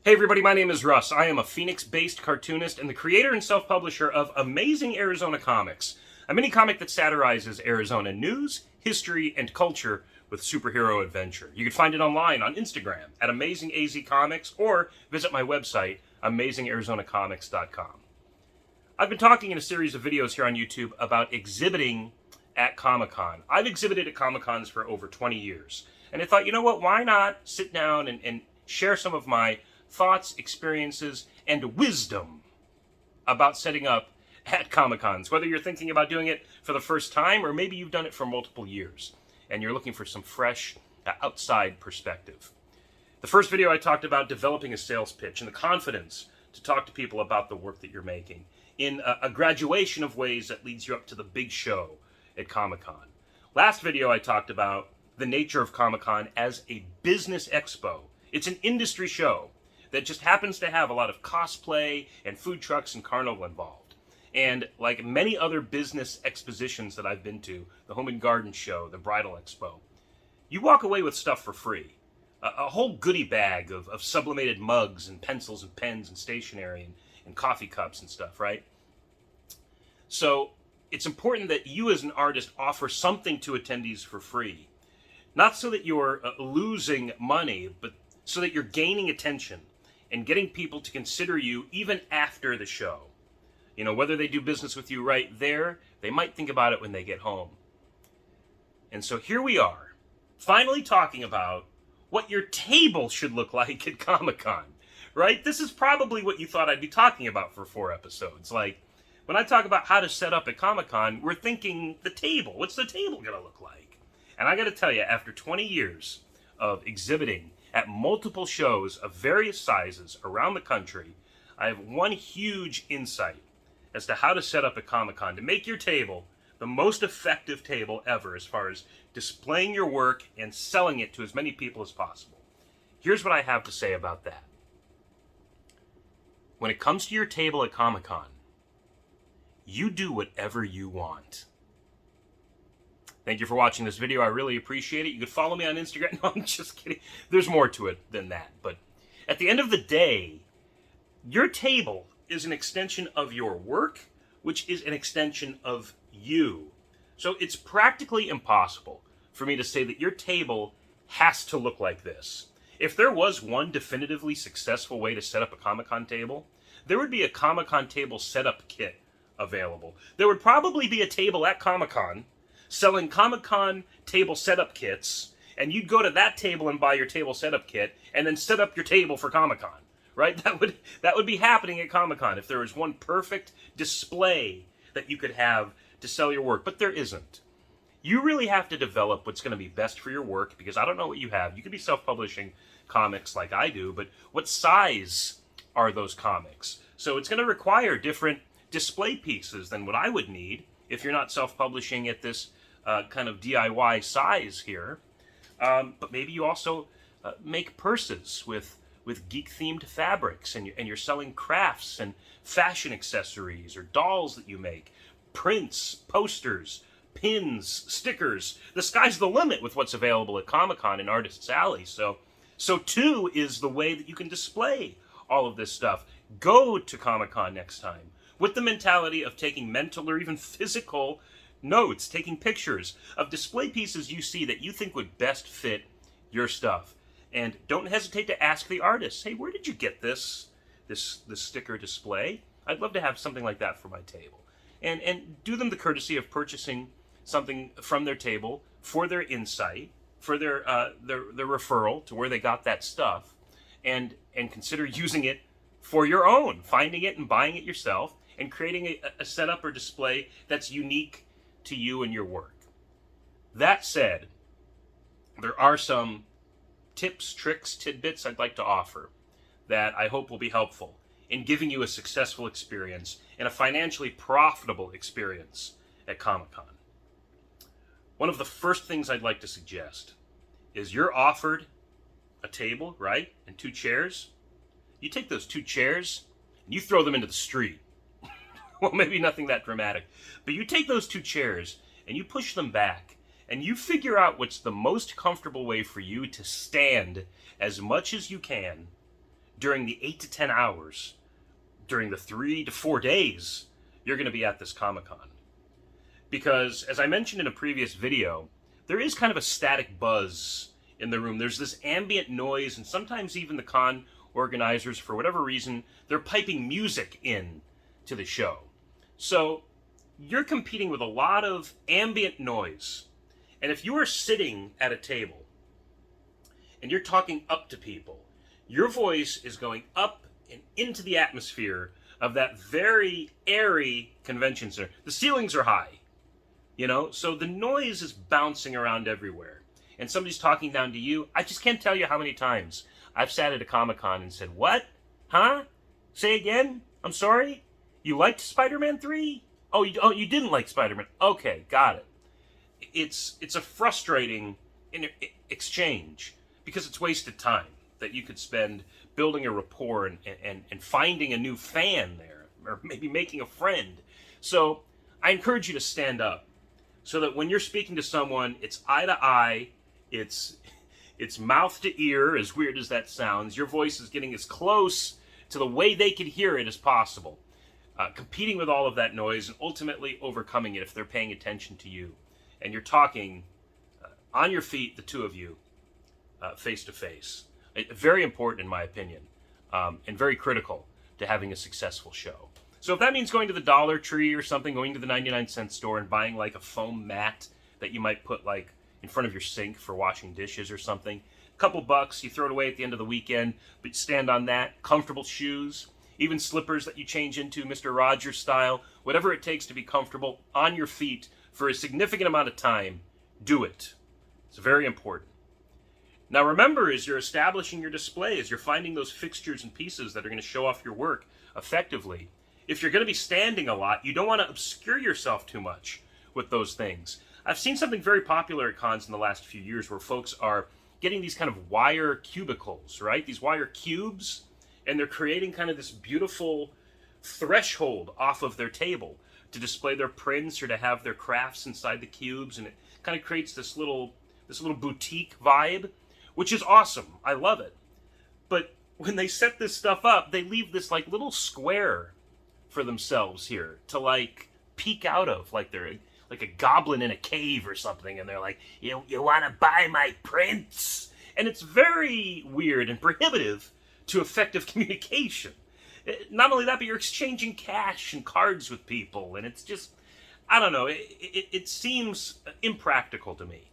Hey everybody, my name is Russ. I am a Phoenix-based cartoonist and the creator and self-publisher of Amazing Arizona Comics, a mini-comic that satirizes Arizona news, history, and culture with superhero adventure. You can find it online on Instagram at AmazingAZComics or visit my website, AmazingArizonaComics.com. I've been talking in a series of videos here on YouTube about exhibiting at Comic-Con. I've exhibited at Comic-Cons for over 20 years. And I thought, you know what, why not sit down and share some of my thoughts, experiences, and wisdom about setting up at Comic-Cons. Whether you're thinking about doing it for the first time or maybe you've done it for multiple years and you're looking for some fresh outside perspective. The first video I talked about developing a sales pitch and the confidence to talk to people about the work that you're making in a graduation of ways that leads you up to the big show at Comic-Con. Last video I talked about the nature of Comic-Con as a business expo. It's an industry show that just happens to have a lot of cosplay and food trucks and carnival involved. And like many other business expositions that I've been to, the Home and Garden Show, the Bridal Expo, you walk away with stuff for free. A whole goodie bag of sublimated mugs and pencils and pens and stationery and coffee cups and stuff, right? So it's important that you as an artist offer something to attendees for free. Not so that you're losing money, but so that you're gaining attention and getting people to consider you even after the show. You know, whether they do business with you right there, they might think about it when they get home. And so here we are, finally talking about what your table should look like at Comic-Con, right? This is probably what you thought I'd be talking about for 4 episodes. Like, when I talk about how to set up at Comic-Con, we're thinking the table. What's the table gonna look like? And I gotta tell you, after 20 years of exhibiting at multiple shows of various sizes around the country, I have one huge insight as to how to set up a Comic-Con to make your table the most effective table ever as far as displaying your work and selling it to as many people as possible. Here's what I have to say about that. When it comes to your table at Comic-Con, you do whatever you want. Thank you for watching this video. I really appreciate it. You can follow me on Instagram. No, I'm just kidding. There's more to it than that. But at the end of the day, your table is an extension of your work, which is an extension of you. So it's practically impossible for me to say that your table has to look like this. If there was one definitively successful way to set up a Comic-Con table, there would be a Comic-Con table setup kit available. There would probably be a table at Comic-Con selling Comic-Con table setup kits, and you'd go to that table and buy your table setup kit, and then set up your table for Comic-Con, right? That would be happening at Comic-Con if there was one perfect display that you could have to sell your work, but there isn't. You really have to develop what's going to be best for your work, because I don't know what you have. You could be self-publishing comics like I do, but what size are those comics? So it's going to require different display pieces than what I would need if you're not self-publishing at this kind of DIY size here. But maybe you also make purses with geek-themed fabrics, and you're selling crafts and fashion accessories or dolls that you make, prints, posters, pins, stickers. The sky's the limit with what's available at Comic-Con and Artists Alley. So too is the way that you can display all of this stuff. Go to Comic-Con next time with the mentality of taking mental or even physical notes, taking pictures of display pieces you see that you think would best fit your stuff. And don't hesitate to ask the artist, hey, where did you get this sticker display? I'd love to have something like that for my table. And do them the courtesy of purchasing something from their table for their insight, for their referral to where they got that stuff, and consider using it for your own, finding it and buying it yourself, and creating a setup or display that's unique to you and your work. That said, there are some tips, tricks, tidbits I'd like to offer that I hope will be helpful in giving you a successful experience and a financially profitable experience at Comic-Con. One of the first things I'd like to suggest is you're offered a table, right, and 2 chairs. You take those 2 chairs and you throw them into the street. Well, maybe nothing that dramatic, but you take those 2 chairs and you push them back and you figure out what's the most comfortable way for you to stand as much as you can during the 8 to 10 hours, during the 3 to 4 days you're going to be at this Comic-Con. Because, as I mentioned in a previous video, there is kind of a static buzz in the room. There's this ambient noise, and sometimes even the con organizers, for whatever reason, they're piping music in to the show. So you're competing with a lot of ambient noise. And if you are sitting at a table and you're talking up to people, your voice is going up and into the atmosphere of that very airy convention center. The ceilings are high, you know, so the noise is bouncing around everywhere. And somebody's talking down to you. I just can't tell you how many times I've sat at a Comic-Con and said, "What? Huh? Say again? I'm sorry? You liked Spider-Man 3? Oh, you didn't like Spider-Man. Okay, got it." It's a frustrating exchange because it's wasted time that you could spend building a rapport and finding a new fan there, or maybe making a friend. So I encourage you to stand up so that when you're speaking to someone, it's eye to eye, it's mouth to ear, as weird as that sounds. Your voice is getting as close to the way they can hear it as possible. Competing with all of that noise and ultimately overcoming it if they're paying attention to you. And you're talking on your feet, the two of you, face to face. Very important in my opinion, and very critical to having a successful show. So if that means going to the Dollar Tree or something, going to the 99-cent store and buying like a foam mat that you might put like in front of your sink for washing dishes or something, a couple bucks, you throw it away at the end of the weekend, but stand on that. Comfortable shoes, even slippers that you change into Mr. Rogers style, whatever it takes to be comfortable on your feet for a significant amount of time, do it. It's very important. Now remember, as you're establishing your display, as you're finding those fixtures and pieces that are going to show off your work effectively, if you're going to be standing a lot, you don't want to obscure yourself too much with those things. I've seen something very popular at cons in the last few years where folks are getting these kind of wire cubicles, right? These wire cubes, and they're creating kind of this beautiful threshold off of their table to display their prints or to have their crafts inside the cubes, and it kind of creates this little boutique vibe, which is awesome. I love it. But when they set this stuff up, they leave this like little square for themselves here to like peek out of, like they're like a goblin in a cave or something, and they're like, you want to buy my prints? And it's very weird and prohibitive to effective communication. Not only that, but you're exchanging cash and cards with people, and it's just, I don't know, it seems impractical to me.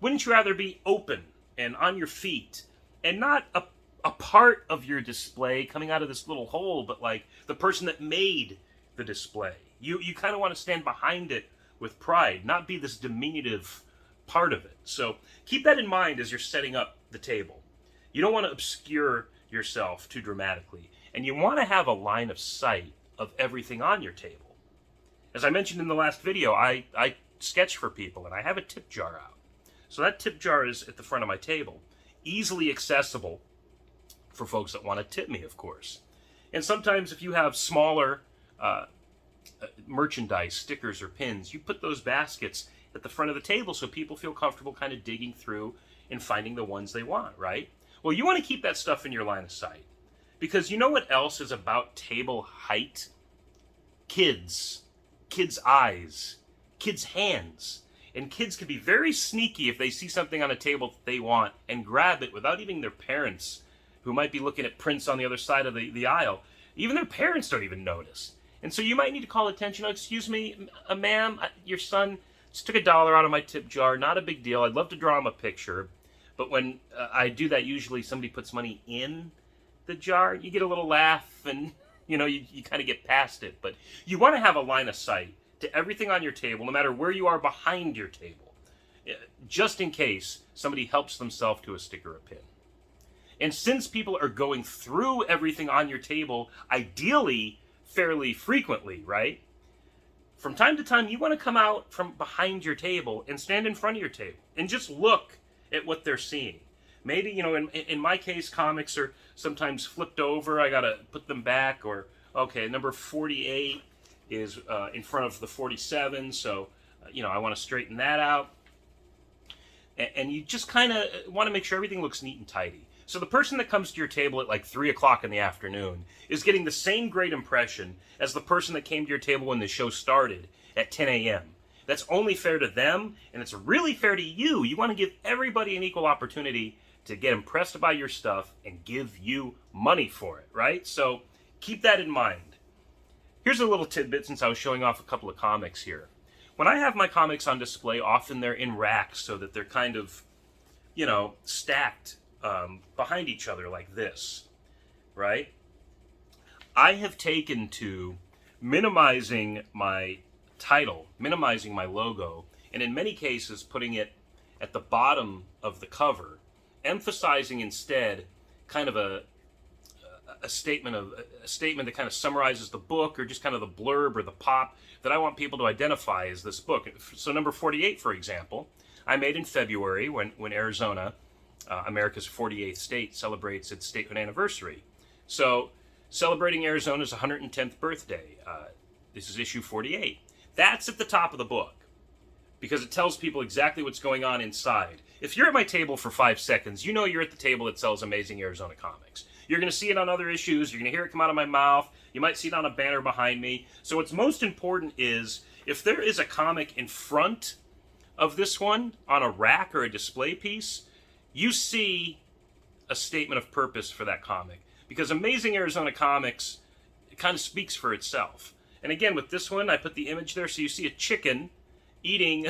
Wouldn't you rather be open and on your feet and not a part of your display coming out of this little hole, but like the person that made the display? You kind of want to stand behind it with pride, not be this diminutive part of it. So keep that in mind as you're setting up the table. You don't want to obscure yourself too dramatically, and you want to have a line of sight of everything on your table. As I mentioned in the last video, I sketch for people, and I have a tip jar out. So that tip jar is at the front of my table, easily accessible for folks that want to tip me, of course. And sometimes if you have smaller merchandise, stickers or pins, you put those baskets at the front of the table so people feel comfortable kind of digging through and finding the ones they want, right? Well, you want to keep that stuff in your line of sight, because you know what else is about table height? Kids eyes, kids' hands. And kids can be very sneaky if they see something on a table that they want and grab it without even their parents, who might be looking at prints on the other side of the aisle. Even their parents don't even notice. And so you might need to call attention. "Oh, excuse me, ma'am, your son just took $1 out of my tip jar. Not a big deal. I'd love to draw him a picture." But when I do that, usually somebody puts money in the jar. You get a little laugh, and you kind of get past it. But you want to have a line of sight to everything on your table, no matter where you are behind your table, just in case somebody helps themselves to a sticker or a pin. And since people are going through everything on your table, ideally fairly frequently, right? From time to time, you want to come out from behind your table and stand in front of your table and just look at what they're seeing. Maybe, in my case, comics are sometimes flipped over. I got to put them back, or, okay, number 48 is in front of the 47, so, I want to straighten that out. And you just kind of want to make sure everything looks neat and tidy. So the person that comes to your table at like 3 o'clock in the afternoon is getting the same great impression as the person that came to your table when the show started at 10 a.m. That's only fair to them, and it's really fair to you. You want to give everybody an equal opportunity to get impressed by your stuff and give you money for it, right? So keep that in mind. Here's a little tidbit since I was showing off a couple of comics here. When I have my comics on display, often they're in racks so that they're kind of, stacked behind each other like this, right? I have taken to minimizing my title, minimizing my logo, and in many cases putting it at the bottom of the cover, emphasizing instead kind of a statement that kind of summarizes the book, or just kind of the blurb or the pop that I want people to identify as this book. So number 48, for example, I made in February when Arizona, America's 48th state, celebrates its statehood anniversary. So celebrating Arizona's 110th birthday. This is issue 48. That's at the top of the book because it tells people exactly what's going on inside. If you're at my table for 5 seconds, you know you're at the table that sells Amazing Arizona comics. You're going to see it on other issues. You're going to hear it come out of my mouth. You might see it on a banner behind me. So what's most important is if there is a comic in front of this one on a rack or a display piece, you see a statement of purpose for that comic. Because Amazing Arizona Comics, it kind of speaks for itself. And again, with this one, I put the image there so you see a chicken eating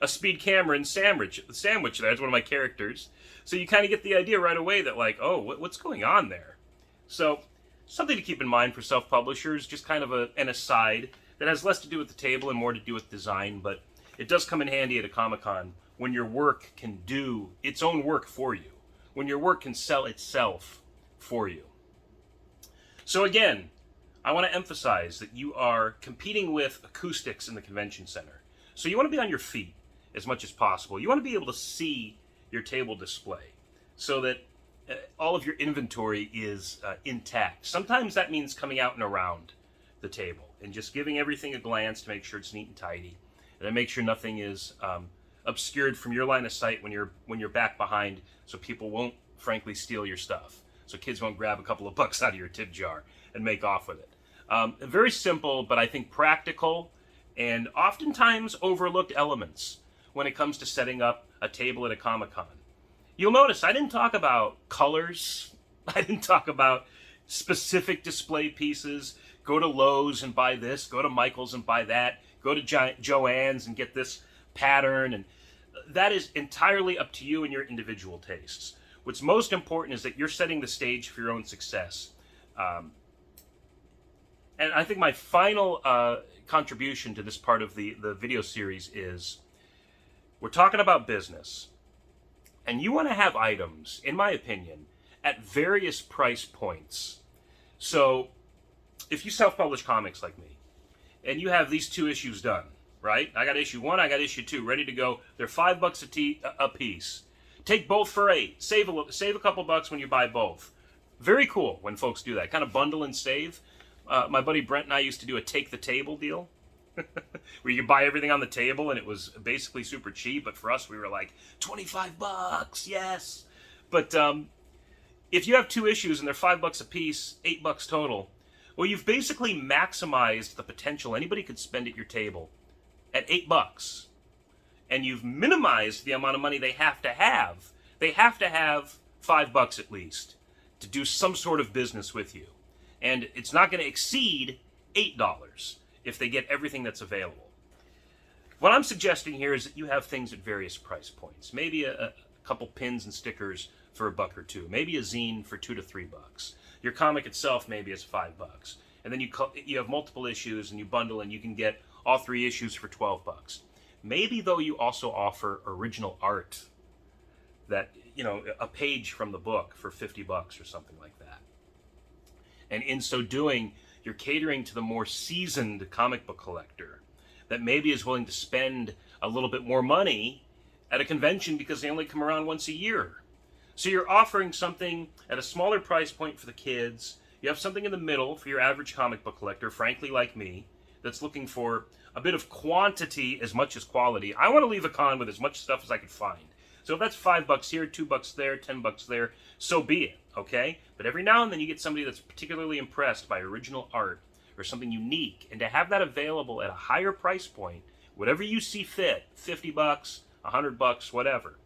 a Speed Cameron sandwich there. It's one of my characters. So you kind of get the idea right away that like, oh, what's going on there? So something to keep in mind for self-publishers, just kind of an aside that has less to do with the table and more to do with design, but it does come in handy at a Comic-Con when your work can do its own work for you, when your work can sell itself for you. So again, I want to emphasize that you are competing with acoustics in the convention center. So you want to be on your feet as much as possible. You want to be able to see your table display so that all of your inventory is intact. Sometimes that means coming out and around the table and just giving everything a glance to make sure it's neat and tidy, and then make sure nothing is obscured from your line of sight when you're back behind, so people won't frankly steal your stuff. So kids won't grab a couple of bucks out of your tip jar and make off with it. Very simple, but I think practical and oftentimes overlooked elements when it comes to setting up a table at a Comic-Con. You'll notice I didn't talk about colors. I didn't talk about specific display pieces. Go to Lowe's and buy this. Go to Michael's and buy that. Go to Joann's and get this pattern. And that is entirely up to you and your individual tastes. What's most important is that you're setting the stage for your own success. And I think my final contribution to this part of the video series is we're talking about business. And you want to have items, in my opinion, at various price points. So if you self-publish comics like me, and you have these 2 issues done, right? I got issue 1, I got issue 2, ready to go. They're $5 a piece. Take both for $8. Save a couple bucks when you buy both. Very cool when folks do that. Kind of bundle and save. My buddy Brent and I used to do a take the table deal. Where you could buy everything on the table and it was basically super cheap, but for us we were like, $25, yes. But if you have 2 issues and they're $5 a piece, $8 total, well, you've basically maximized the potential anybody could spend at your table at $8. And you've minimized the amount of money they have to have. They have to have $5 at least to do some sort of business with you. And it's not going to exceed $8 if they get everything that's available. What I'm suggesting here is that you have things at various price points. Maybe a couple pins and stickers for $1 or $2. Maybe a zine for $2 to $3. Your comic itself maybe is $5. And then you have multiple issues and you bundle and you can get all 3 issues for $12. Maybe though you also offer original art that, a page from the book for $50 or something like that. And in so doing, you're catering to the more seasoned comic book collector that maybe is willing to spend a little bit more money at a convention because they only come around once a year. So you're offering something at a smaller price point for the kids. You have something in the middle for your average comic book collector, frankly like me, that's looking for a bit of quantity as much as quality. I want to leave a con with as much stuff as I can find. So if that's $5 here, $2 there, $10 there, so be it, okay? But every now and then you get somebody that's particularly impressed by original art or something unique, and to have that available at a higher price point, whatever you see fit, $50, $100, whatever,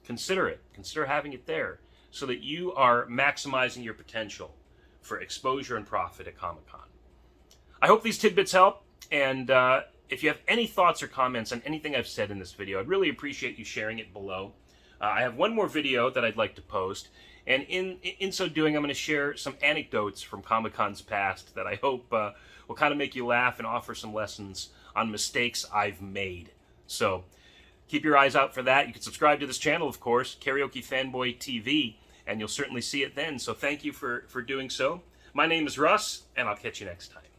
consider it. Consider having it there so that you are maximizing your potential for exposure and profit at Comic-Con. I hope these tidbits help, and if you have any thoughts or comments on anything I've said in this video, I'd really appreciate you sharing it below. I have one more video that I'd like to post, and in so doing, I'm going to share some anecdotes from Comic-Con's past that I hope will kind of make you laugh and offer some lessons on mistakes I've made. So keep your eyes out for that. You can subscribe to this channel, of course, Karaoke Fanboy TV, and you'll certainly see it then. So thank you for doing so. My name is Russ, and I'll catch you next time.